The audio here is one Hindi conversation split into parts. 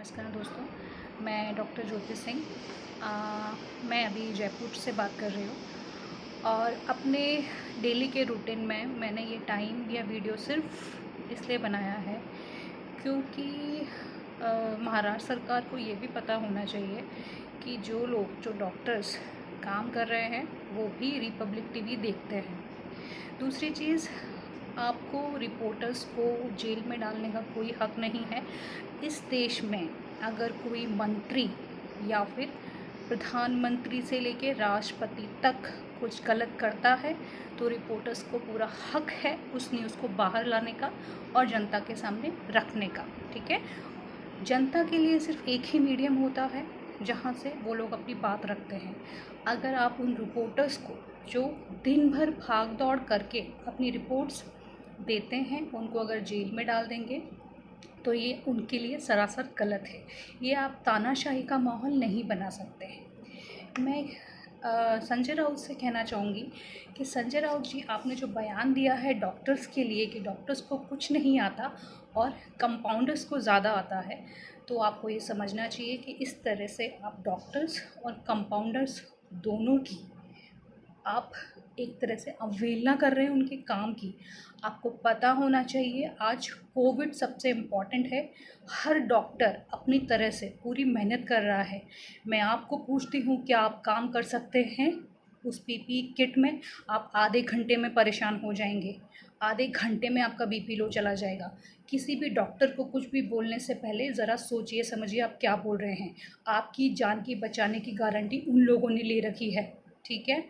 नमस्कार दोस्तों, मैं डॉक्टर ज्योति सिंह। मैं अभी जयपुर से बात कर रही हूँ और अपने डेली के रूटीन में मैंने ये टाइम या वीडियो सिर्फ इसलिए बनाया है क्योंकि महाराष्ट्र सरकार को ये भी पता होना चाहिए कि जो डॉक्टर्स काम कर रहे हैं वो भी रिपब्लिक टीवी देखते हैं। दूसरी चीज़, आपको रिपोर्टर्स को जेल में डालने का कोई हक नहीं है। इस देश में अगर कोई मंत्री या फिर प्रधानमंत्री से लेके राष्ट्रपति तक कुछ गलत करता है तो रिपोर्टर्स को पूरा हक है उस न्यूज़ को बाहर लाने का और जनता के सामने रखने का। ठीक है, जनता के लिए सिर्फ एक ही मीडियम होता है जहाँ से वो लोग अपनी बात रखते हैं। अगर आप उन रिपोर्टर्स को जो दिन भर भाग दौड़ करके अपनी रिपोर्ट्स देते हैं उनको अगर जेल में डाल देंगे तो ये उनके लिए सरासर गलत है। ये आप तानाशाही का माहौल नहीं बना सकते हैं। मैं संजय राउत से कहना चाहूँगी कि संजय राउत जी, आपने जो बयान दिया है डॉक्टर्स के लिए कि डॉक्टर्स को कुछ नहीं आता और कंपाउंडर्स को ज़्यादा आता है, तो आपको ये समझना चाहिए कि इस तरह से आप डॉक्टर्स और कंपाउंडर्स दोनों की आप एक तरह से अवहेलना कर रहे हैं उनके काम की। आपको पता होना चाहिए आज कोविड सबसे इम्पॉर्टेंट है। हर डॉक्टर अपनी तरह से पूरी मेहनत कर रहा है। मैं आपको पूछती हूँ, क्या आप काम कर सकते हैं उस पीपीई किट में? आप आधे घंटे में परेशान हो जाएंगे, आधे घंटे में आपका बीपी लो चला जाएगा। किसी भी डॉक्टर को कुछ भी बोलने से पहले ज़रा सोचिए समझिए आप क्या बोल रहे हैं। आपकी जान की बचाने की गारंटी उन लोगों ने ले रखी है। ठीक है,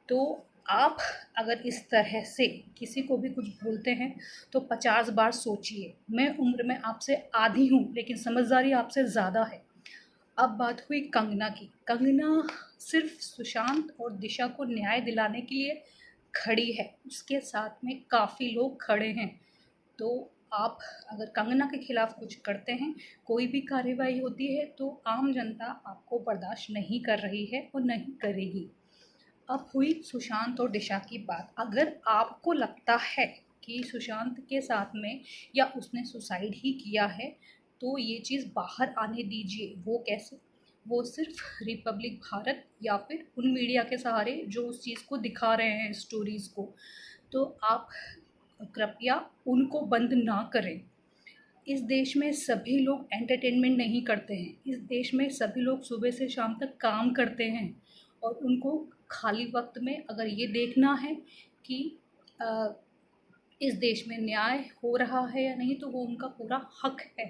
तो आप अगर इस तरह से किसी को भी कुछ बोलते हैं तो 50 बार सोचिए। मैं उम्र में आपसे आधी हूँ लेकिन समझदारी आपसे ज़्यादा है। अब बात हुई कंगना की। कंगना सिर्फ सुशांत और दिशा को न्याय दिलाने के लिए खड़ी है, उसके साथ में काफ़ी लोग खड़े हैं। तो आप अगर कंगना के खिलाफ कुछ करते हैं, कोई भी कार्रवाई होती है, तो आम जनता आपको बर्दाश्त नहीं कर रही है और नहीं करेगी। अब हुई सुशांत और दिशा की बात। अगर आपको लगता है कि सुशांत के साथ में या उसने सुसाइड ही किया है तो ये चीज़ बाहर आने दीजिए। वो कैसे? वो सिर्फ रिपब्लिक भारत या फिर उन मीडिया के सहारे जो उस चीज़ को दिखा रहे हैं, स्टोरीज़ को। तो आप कृपया उनको बंद ना करें। इस देश में सभी लोग एंटरटेनमेंट नहीं करते हैं। इस देश में सभी लोग सुबह से शाम तक काम करते हैं और उनको खाली वक्त में अगर ये देखना है कि अ, इस देश में न्याय हो रहा है या नहीं, तो वो उनका पूरा हक है।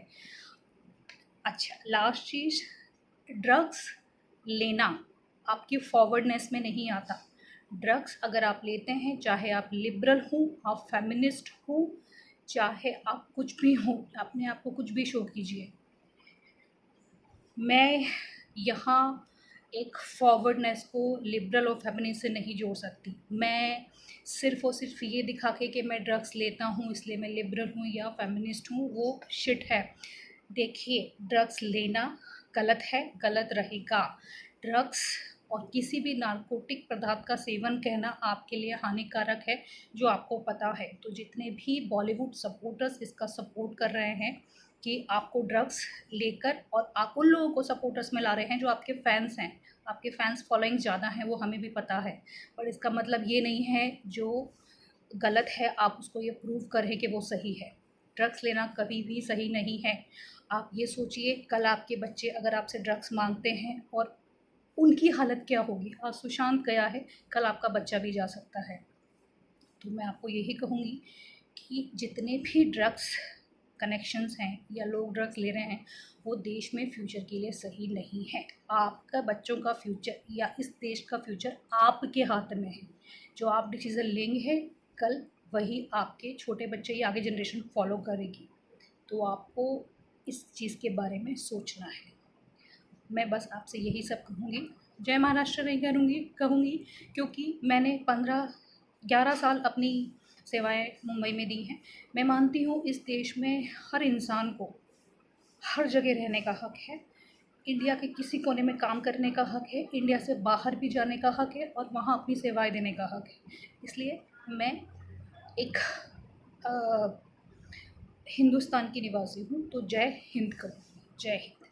अच्छा, लास्ट चीज़, ड्रग्स लेना आपकी फॉरवर्डनेस में नहीं आता। ड्रग्स अगर आप लेते हैं, चाहे आप लिबरल हों, आप फेमिनिस्ट हों, चाहे आप कुछ भी हों, अपने आप को कुछ भी शो कीजिए। मैं यहाँ एक फॉरवर्डनेस को लिबरल और फेमिनिस्ट से नहीं जोड़ सकती। मैं सिर्फ़ और सिर्फ ये दिखा के कि मैं ड्रग्स लेता हूँ इसलिए मैं लिबरल हूँ या फेमिनिस्ट हूँ, वो शिट है। देखिए, ड्रग्स लेना गलत है, गलत रहेगा। ड्रग्स और किसी भी नारकोटिक पदार्थ का सेवन कहना आपके लिए हानिकारक है, जो आपको पता है। तो जितने भी बॉलीवुड सपोर्टर्स इसका सपोर्ट कर रहे हैं कि आपको ड्रग्स लेकर, और आप उन लोगों को सपोर्टर्स में ला रहे हैं जो आपके फैंस हैं, आपके फैंस फॉलोइंग ज़्यादा हैं, वो हमें भी पता है। पर इसका मतलब ये नहीं है जो गलत है आप उसको ये प्रूव करें कि वो सही है। ड्रग्स लेना कभी भी सही नहीं है। आप ये सोचिए, कल आपके बच्चे अगर आपसे ड्रग्स मांगते हैं और उनकी हालत क्या होगी। आज सुशांत गया है, कल आपका बच्चा भी जा सकता है। तो मैं आपको यही कहूँगी कि जितने भी ड्रग्स कनेक्शंस हैं या लोग ड्रग्स ले रहे हैं, वो देश में फ्यूचर के लिए सही नहीं है। आपका बच्चों का फ्यूचर या इस देश का फ्यूचर आपके हाथ में है। जो आप डिसीज़न लेंगे कल, वही आपके छोटे बच्चे या आगे जनरेशन फॉलो करेगी। तो आपको इस चीज़ के बारे में सोचना है। मैं बस आपसे यही सब कहूँगी। जय महाराष्ट्र नहीं कहूँगी क्योंकि मैंने 11 साल अपनी सेवाएं मुंबई में दी हैं। मैं मानती हूँ इस देश में हर इंसान को हर जगह रहने का हक है। इंडिया के किसी कोने में काम करने का हक है, इंडिया से बाहर भी जाने का हक है और वहाँ अपनी सेवाएं देने का हक है। इसलिए मैं एक हिंदुस्तान की निवासी हूँ, तो जय हिंद कहूँगी। जय हिंद।